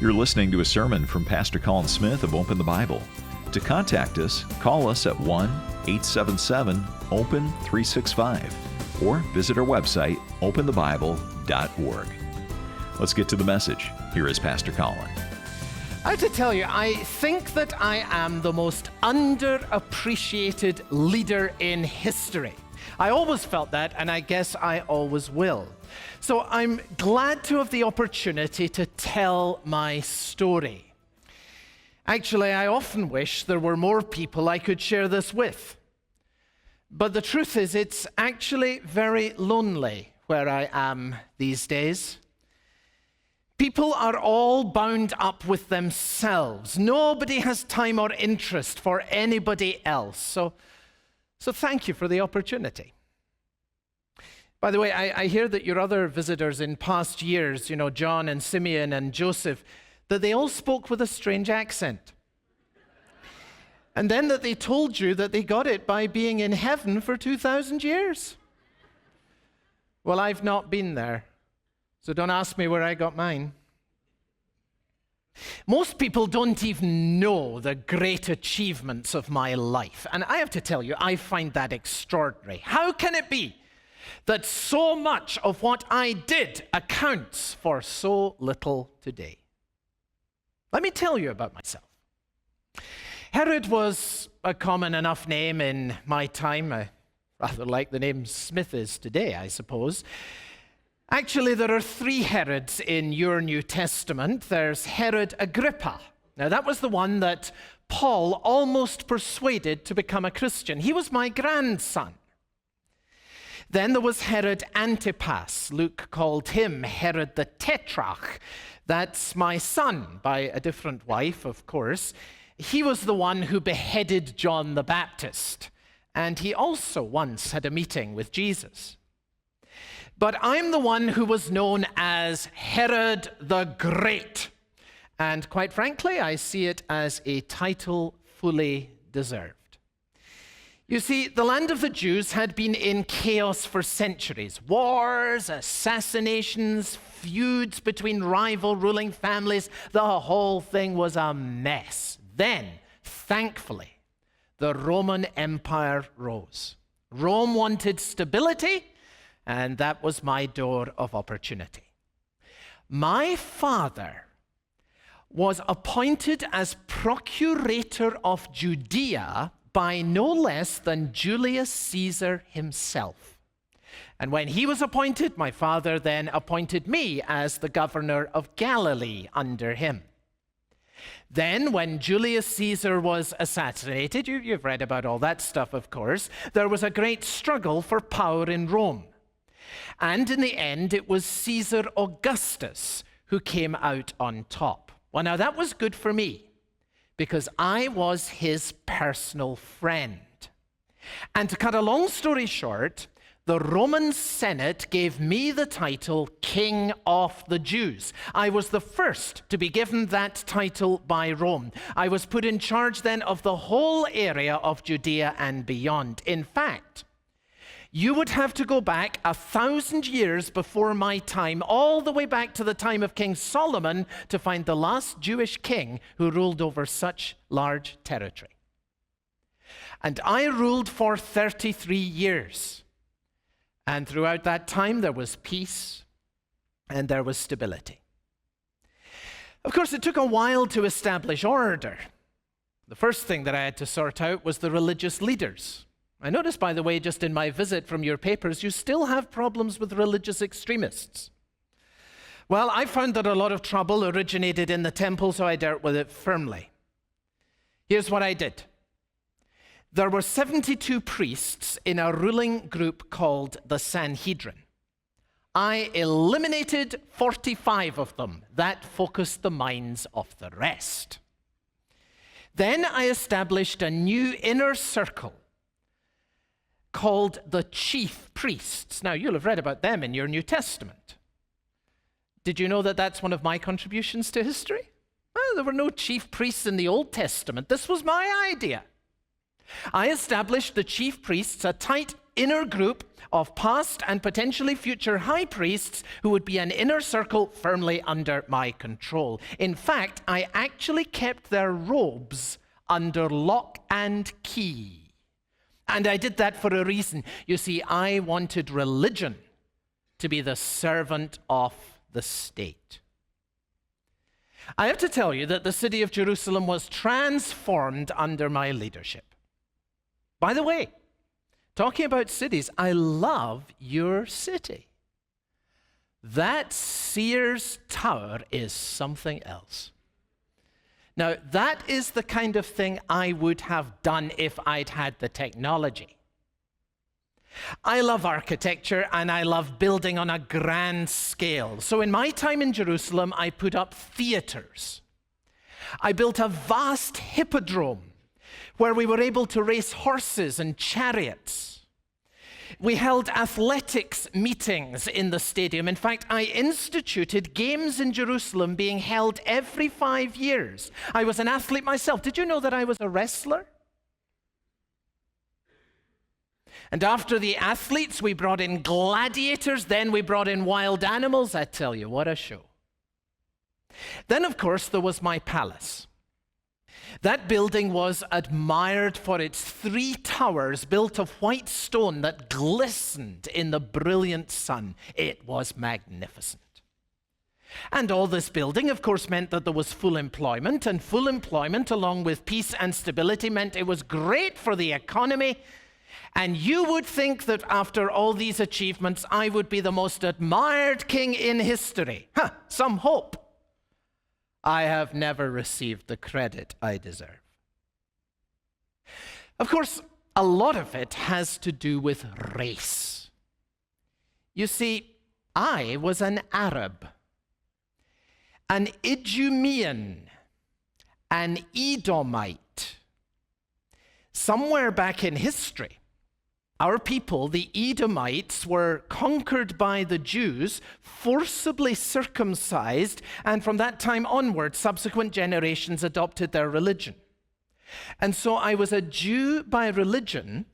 You're listening to a sermon from Pastor Colin Smith of Open the Bible. To contact us, call us at 1-877-OPEN-365 or visit our website, openthebible.org. Let's get to the message. Here is Pastor Colin. I have to tell you, I think that I am the most underappreciated leader in history. I always felt that, and I guess I always will. So I'm glad to have the opportunity to tell my story. Actually, I often wish there were more people I could share this with. But the truth is, it's actually very lonely where I am these days. People are all bound up with themselves. Nobody has time or interest for anybody else. So thank you for the opportunity. By the way, I hear that your other visitors in past years, John and Simeon and Joseph, that they all spoke with a strange accent. And then that they told you that they got it by being in heaven for 2,000 years. Well, I've not been there, so don't ask me where I got mine. Most people don't even know the great achievements of my life. And I have to tell you, I find that extraordinary. How can it be that so much of what I did accounts for so little today? Let me tell you about myself. Herod was a common enough name in my time, rather like the name Smith is today, I suppose. Actually, there are 3 Herods in your New Testament. There's Herod Agrippa. Now, that was the one that Paul almost persuaded to become a Christian. He was my grandson. Then there was Herod Antipas. Luke called him Herod the Tetrarch. That's my son, by a different wife, of course. He was the one who beheaded John the Baptist. And he also once had a meeting with Jesus. But I'm the one who was known as Herod the Great. And quite frankly, I see it as a title fully deserved. You see, the land of the Jews had been in chaos for centuries. Wars, assassinations, feuds between rival ruling families. The whole thing was a mess. Then, thankfully, the Roman Empire rose. Rome wanted stability, and that was my door of opportunity. My father was appointed as procurator of Judea by no less than Julius Caesar himself. And when he was appointed, my father then appointed me as the governor of Galilee under him. Then, when Julius Caesar was assassinated, you've read about all that stuff, of course, there was a great struggle for power in Rome. And in the end, it was Caesar Augustus who came out on top. Well, now that was good for me, because I was his personal friend. And to cut a long story short, the Roman Senate gave me the title King of the Jews. I was the first to be given that title by Rome. I was put in charge then of the whole area of Judea and beyond. In fact, you would have to go back 1,000 years before my time, all the way back to the time of King Solomon, to find the last Jewish king who ruled over such large territory. And I ruled for 33 years. And throughout that time, there was peace and there was stability. Of course, it took a while to establish order. The first thing that I had to sort out was the religious leaders. I noticed, by the way, just in my visit from your papers, you still have problems with religious extremists. Well, I found that a lot of trouble originated in the temple, so I dealt with it firmly. Here's what I did. There were 72 priests in a ruling group called the Sanhedrin. I eliminated 45 of them. That focused the minds of the rest. Then I established a new inner circle called the chief priests. Now, you'll have read about them in your New Testament. Did you know that that's one of my contributions to history? Well, there were no chief priests in the Old Testament. This was my idea. I established the chief priests, a tight inner group of past and potentially future high priests who would be an inner circle firmly under my control. In fact, I actually kept their robes under lock and key. And I did that for a reason. You see, I wanted religion to be the servant of the state. I have to tell you that the city of Jerusalem was transformed under my leadership. By the way, talking about cities, I love your city. That Sears Tower is something else. Now, that is the kind of thing I would have done if I'd had the technology. I love architecture and I love building on a grand scale. So in my time in Jerusalem, I put up theaters. I built a vast hippodrome where we were able to race horses and chariots. We held athletics meetings in the stadium. In fact, I instituted games in Jerusalem being held every 5 years. I was an athlete myself. Did you know that I was a wrestler? And after the athletes, we brought in gladiators. Then we brought in wild animals. I tell you, what a show. Then, of course, there was my palace. That building was admired for its 3 towers built of white stone that glistened in the brilliant sun. It was magnificent. And all this building, of course, meant that there was full employment, and full employment, along with peace and stability, meant it was great for the economy. And you would think that after all these achievements, I would be the most admired king in history. Some hope. I have never received the credit I deserve. Of course, a lot of it has to do with race. You see, I was an Arab, an Idumean, an Edomite. Somewhere back in history, our people, the Edomites, were conquered by the Jews, forcibly circumcised, and from that time onward, subsequent generations adopted their religion. And so I was a Jew by religion,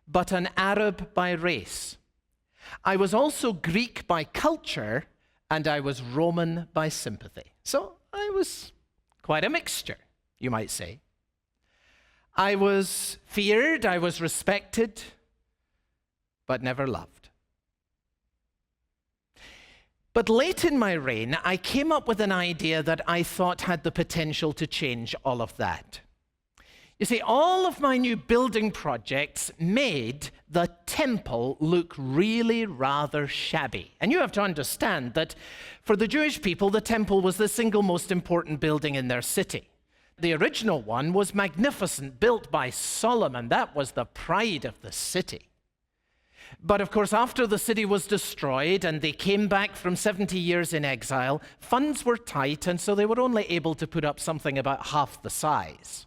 but an Arab by race. I was also Greek by culture, and I was Roman by sympathy. So I was quite a mixture, you might say. I was feared, I was respected, but never loved. But late in my reign, I came up with an idea that I thought had the potential to change all of that. You see, all of my new building projects made the temple look really rather shabby. And you have to understand that for the Jewish people, the temple was the single most important building in their city. The original one was magnificent, built by Solomon. That was the pride of the city. But of course, after the city was destroyed and they came back from 70 years in exile, funds were tight, and so they were only able to put up something about half the size.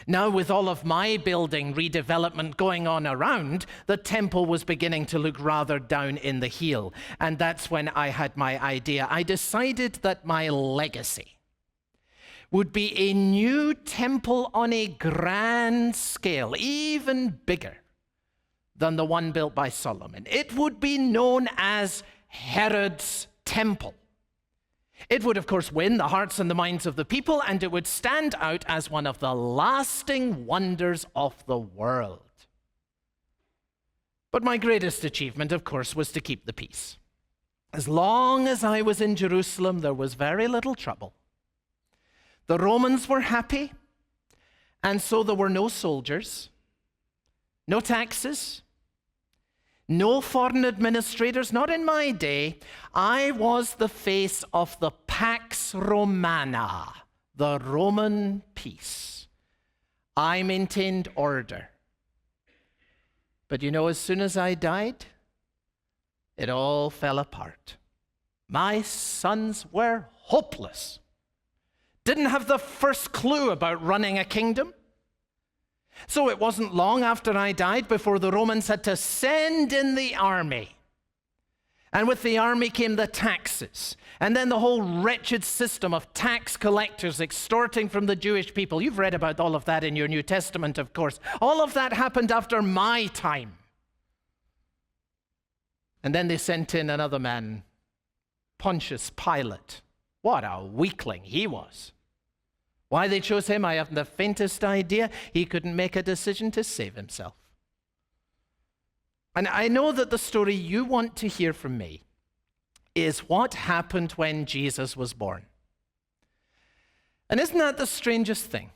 Now, with all of my building redevelopment going on around, the temple was beginning to look rather down in the heel. And that's when I had my idea. I decided that my legacy would be a new temple on a grand scale, even bigger than the one built by Solomon. It would be known as Herod's Temple. It would, of course, win the hearts and the minds of the people, and it would stand out as one of the lasting wonders of the world. But my greatest achievement, of course, was to keep the peace. As long as I was in Jerusalem, there was very little trouble. The Romans were happy, and so there were no soldiers, no taxes, no foreign administrators, not in my day. I was the face of the Pax Romana, the Roman peace. I maintained order. But you know, as soon as I died, it all fell apart. My sons were hopeless. Didn't have the first clue about running a kingdom. So it wasn't long after I died before the Romans had to send in the army. And with the army came the taxes. And then the whole wretched system of tax collectors extorting from the Jewish people. You've read about all of that in your New Testament, of course. All of that happened after my time. And then they sent in another man, Pontius Pilate. What a weakling he was. Why they chose him, I haven't the faintest idea. He couldn't make a decision to save himself. And I know that the story you want to hear from me is what happened when Jesus was born. And isn't that the strangest thing?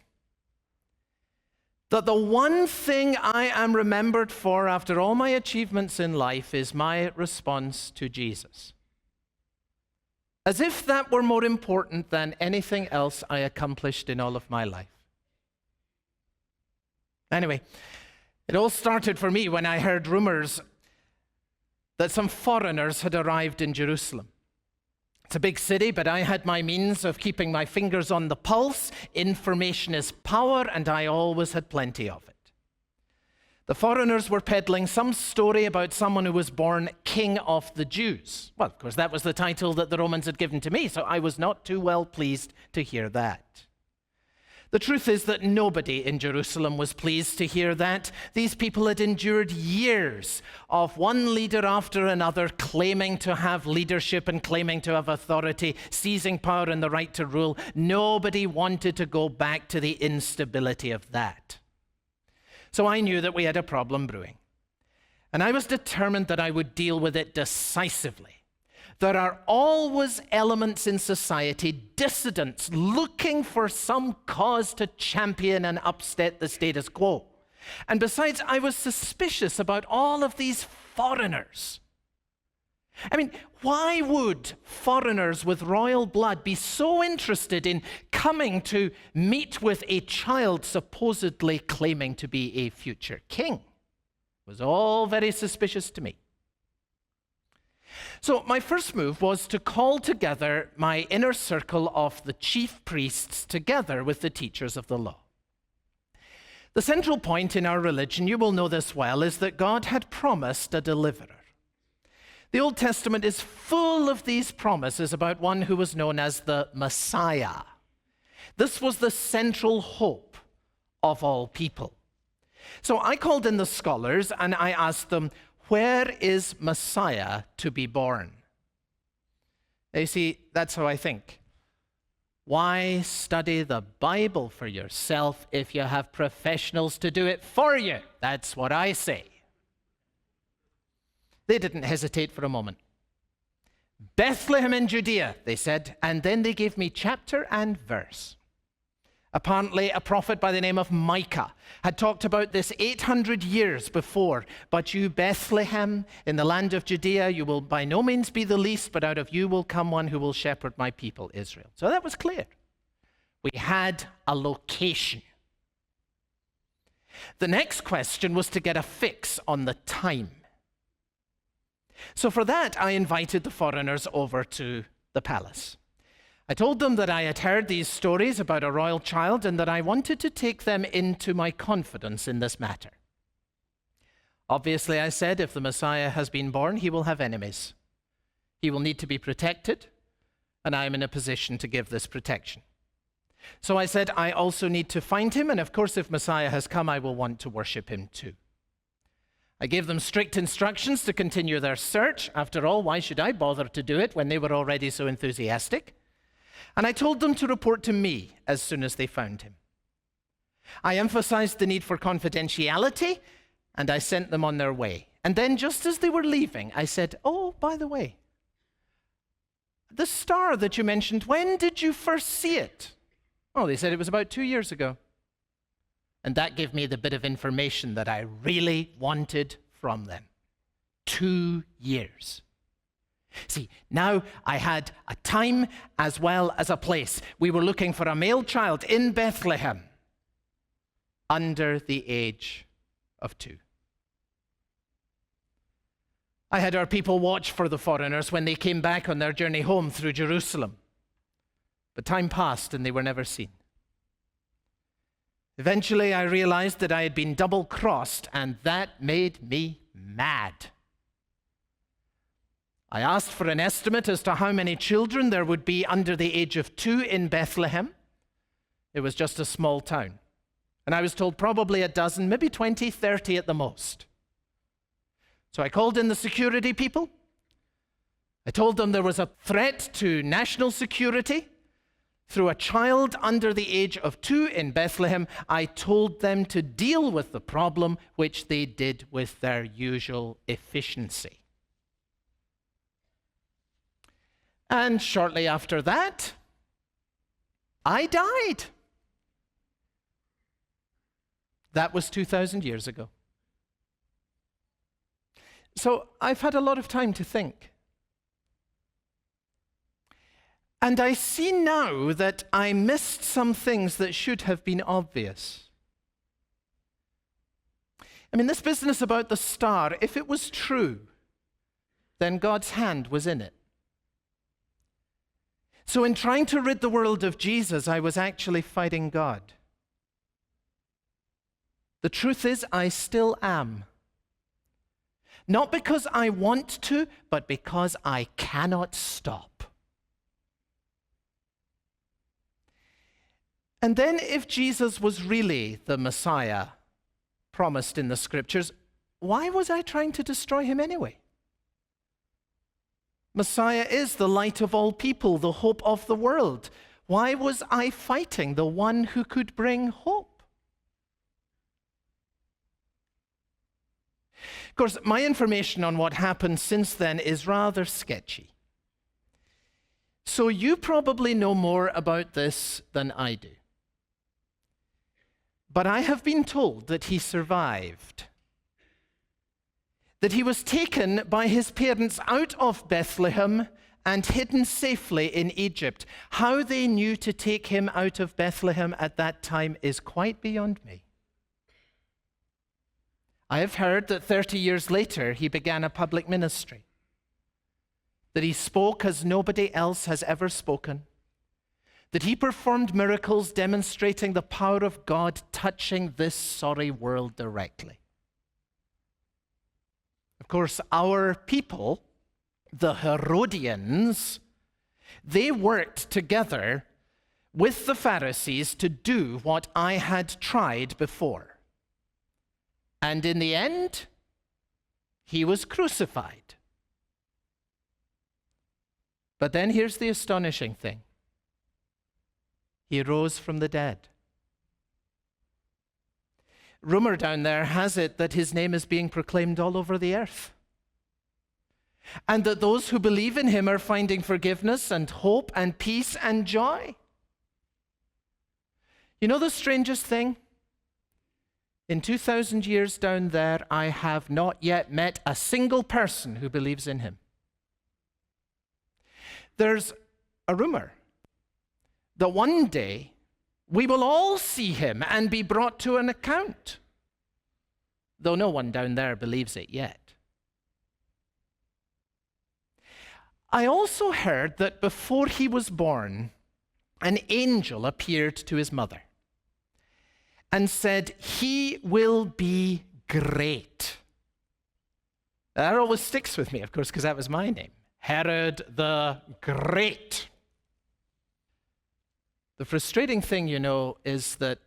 That the one thing I am remembered for after all my achievements in life is my response to Jesus. As if that were more important than anything else I accomplished in all of my life. Anyway, it all started for me when I heard rumors that some foreigners had arrived in Jerusalem. It's a big city, but I had my means of keeping my fingers on the pulse. Information is power, and I always had plenty of it. The foreigners were peddling some story about someone who was born King of the Jews. Well, of course, that was the title that the Romans had given to me, so I was not too well pleased to hear that. The truth is that nobody in Jerusalem was pleased to hear that. These people had endured years of one leader after another claiming to have leadership and claiming to have authority, seizing power and the right to rule. Nobody wanted to go back to the instability of that. So I knew that we had a problem brewing. And I was determined that I would deal with it decisively. There are always elements in society, dissidents, looking for some cause to champion and upset the status quo. And besides, I was suspicious about all of these foreigners. I mean, why would foreigners with royal blood be so interested in coming to meet with a child supposedly claiming to be a future king? It was all very suspicious to me. So my first move was to call together my inner circle of the chief priests together with the teachers of the law. The central point in our religion, you will know this well, is that God had promised a deliverer. The Old Testament is full of these promises about one who was known as the Messiah. This was the central hope of all people. So I called in the scholars and I asked them, where is Messiah to be born? You see, that's how I think. Why study the Bible for yourself if you have professionals to do it for you? That's what I say. They didn't hesitate for a moment. Bethlehem in Judea, they said, and then they gave me chapter and verse. Apparently, a prophet by the name of Micah had talked about this 800 years before. But you, Bethlehem, in the land of Judea, you will by no means be the least, but out of you will come one who will shepherd my people, Israel. So that was clear. We had a location. The next question was to get a fix on the time. So for that, I invited the foreigners over to the palace. I told them that I had heard these stories about a royal child and that I wanted to take them into my confidence in this matter. Obviously, I said, if the Messiah has been born, he will have enemies. He will need to be protected, and I am in a position to give this protection. So I said, I also need to find him, and of course, if Messiah has come, I will want to worship him too. I gave them strict instructions to continue their search. After all, why should I bother to do it when they were already so enthusiastic? And I told them to report to me as soon as they found him. I emphasized the need for confidentiality, and I sent them on their way. And then just as they were leaving, I said, oh, by the way, the star that you mentioned, when did you first see it? Oh, they said it was about 2 years ago. And that gave me the bit of information that I really wanted from them. 2 years. See, now I had a time as well as a place. We were looking for a male child in Bethlehem under the age of 2. I had our people watch for the foreigners when they came back on their journey home through Jerusalem. But time passed and they were never seen. Eventually, I realized that I had been double-crossed, and that made me mad. I asked for an estimate as to how many children there would be under the age of 2 in Bethlehem. It was just a small town. And I was told probably a dozen, maybe 20, 30 at the most. So I called in the security people. I told them there was a threat to national security through a child under the age of 2 in Bethlehem. I told them to deal with the problem, which they did with their usual efficiency. And shortly after that, I died. That was 2,000 years ago. So I've had a lot of time to think. And I see now that I missed some things that should have been obvious. I mean, this business about the star, if it was true, then God's hand was in it. So in trying to rid the world of Jesus, I was actually fighting God. The truth is, I still am. Not because I want to, but because I cannot stop. And then if Jesus was really the Messiah promised in the Scriptures, why was I trying to destroy him anyway? Messiah is the light of all people, the hope of the world. Why was I fighting the one who could bring hope? Of course, my information on what happened since then is rather sketchy. So you probably know more about this than I do. But I have been told that he survived. That he was taken by his parents out of Bethlehem and hidden safely in Egypt. How they knew to take him out of Bethlehem at that time is quite beyond me. I have heard that 30 years later he began a public ministry. That he spoke as nobody else has ever spoken. That he performed miracles demonstrating the power of God touching this sorry world directly. Of course, our people, the Herodians, they worked together with the Pharisees to do what I had tried before. And in the end, he was crucified. But then here's the astonishing thing. He rose from the dead. Rumor down there has it that his name is being proclaimed all over the earth. And that those who believe in him are finding forgiveness and hope and peace and joy. You know the strangest thing? In 2,000 years down there, I have not yet met a single person who believes in him. There's a rumor that one day we will all see him and be brought to an account, though no one down there believes it yet. I also heard that before he was born, an angel appeared to his mother and said, "He will be great." That always sticks with me, of course, because that was my name, Herod the Great. The frustrating thing, you know, is that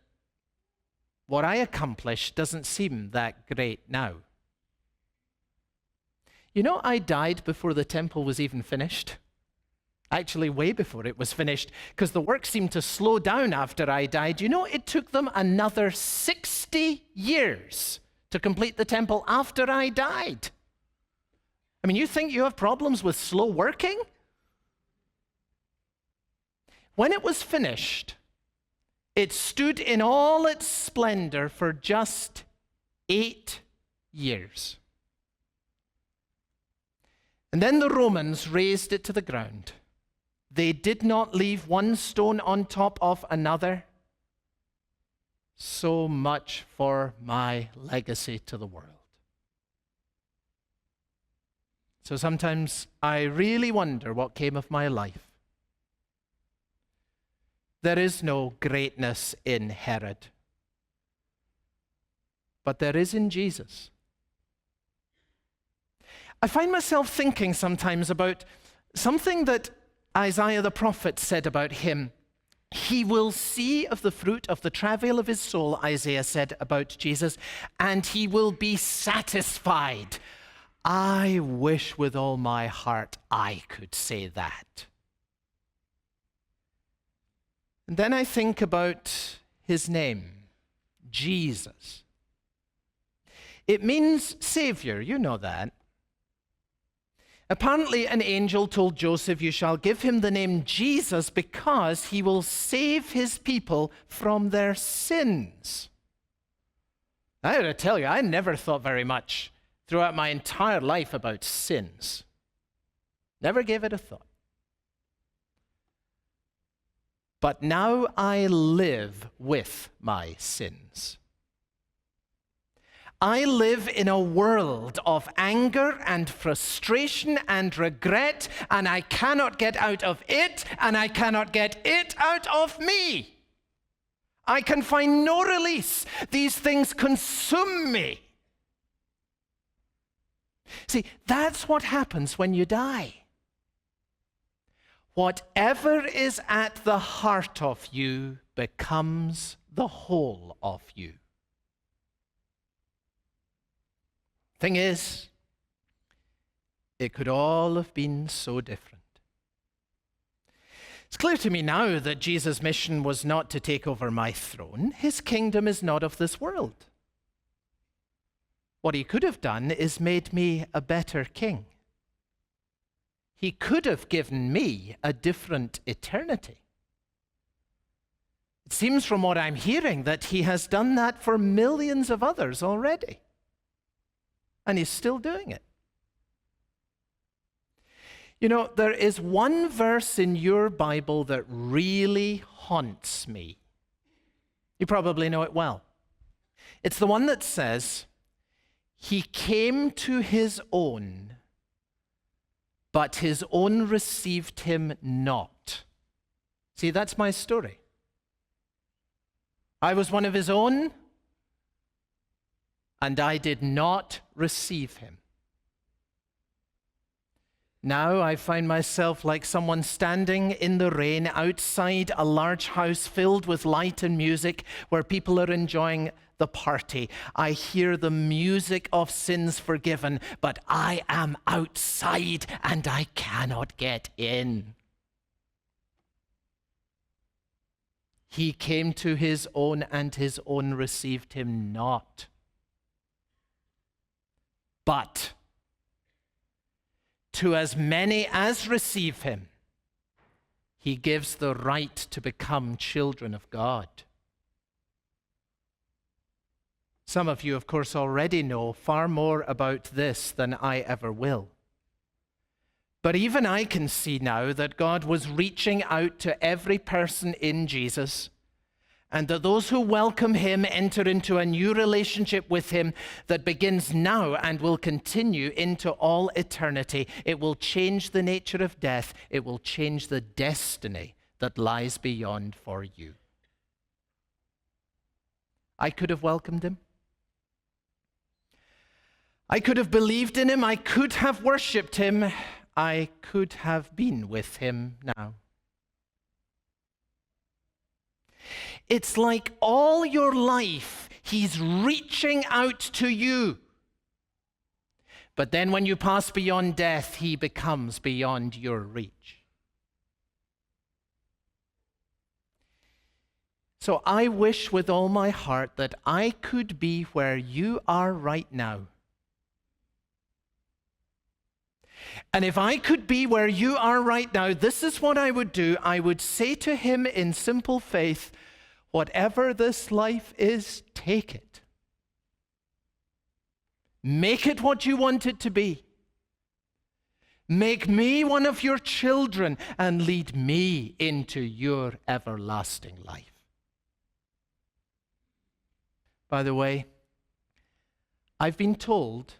what I accomplished doesn't seem that great now. You know, I died before the temple was even finished. Actually, way before it was finished, because the work seemed to slow down after I died. You know, it took them another 60 years to complete the temple after I died. I mean, you think you have problems with slow working? When it was finished, it stood in all its splendor for just 8 years. And then the Romans razed it to the ground. They did not leave one stone on top of another. So much for my legacy to the world. So sometimes I really wonder what came of my life. There is no greatness in Herod, but there is in Jesus. I find myself thinking sometimes about something that Isaiah the prophet said about him. He will see of the fruit of the travail of his soul, Isaiah said about Jesus, and he will be satisfied. I wish with all my heart I could say that. And then I think about his name, Jesus. It means Savior, you know that. Apparently, an angel told Joseph, "You shall give him the name Jesus because he will save his people from their sins." I got to tell you, I never thought very much throughout my entire life about sins. Never gave it a thought. But now I live with my sins. I live in a world of anger and frustration and regret, and I cannot get out of it, and I cannot get it out of me. I can find no release. These things consume me. See, that's what happens when you die. Whatever is at the heart of you becomes the whole of you. Thing is, it could all have been so different. It's clear to me now that Jesus' mission was not to take over my throne. His kingdom is not of this world. What he could have done is made me a better king. He could have given me a different eternity. It seems from what I'm hearing that he has done that for millions of others already. And he's still doing it. You know, there is one verse in your Bible that really haunts me. You probably know it well. It's the one that says, "He came to his own, but his own received him not." See, that's my story. I was one of his own, and I did not receive him. Now I find myself like someone standing in the rain outside a large house filled with light and music where people are enjoying the party. I hear the music of sins forgiven, but I am outside and I cannot get in. He came to his own and his own received him not. But to as many as receive him, he gives the right to become children of God. Some of you, of course, already know far more about this than I ever will. But even I can see now that God was reaching out to every person in Jesus, and that those who welcome him enter into a new relationship with him that begins now and will continue into all eternity. It will change the nature of death. It will change the destiny that lies beyond for you. I could have welcomed him. I could have believed in him. I could have worshipped him. I could have been with him now. It's like all your life, he's reaching out to you. But then when you pass beyond death, he becomes beyond your reach. So I wish with all my heart that I could be where you are right now. And if I could be where you are right now, this is what I would do. I would say to him in simple faith, whatever this life is, take it. Make it what you want it to be. Make me one of your children and lead me into your everlasting life. By the way, I've been told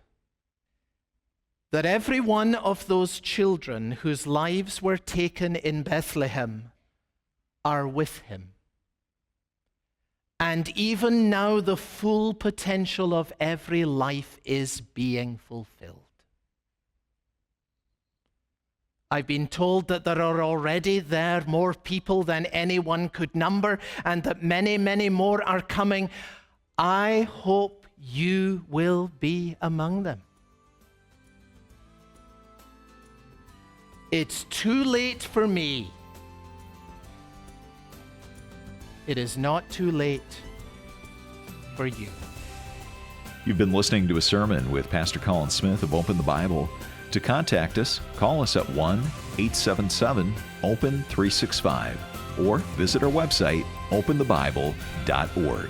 that every one of those children whose lives were taken in Bethlehem are with him. And even now, the full potential of every life is being fulfilled. I've been told that there are already there more people than anyone could number, and that many, many more are coming. I hope you will be among them. It's too late for me. It is not too late for you. You've been listening to a sermon with Pastor Colin Smith of Open the Bible. To contact us, call us at 1-877-OPEN-365 or visit our website, openthebible.org.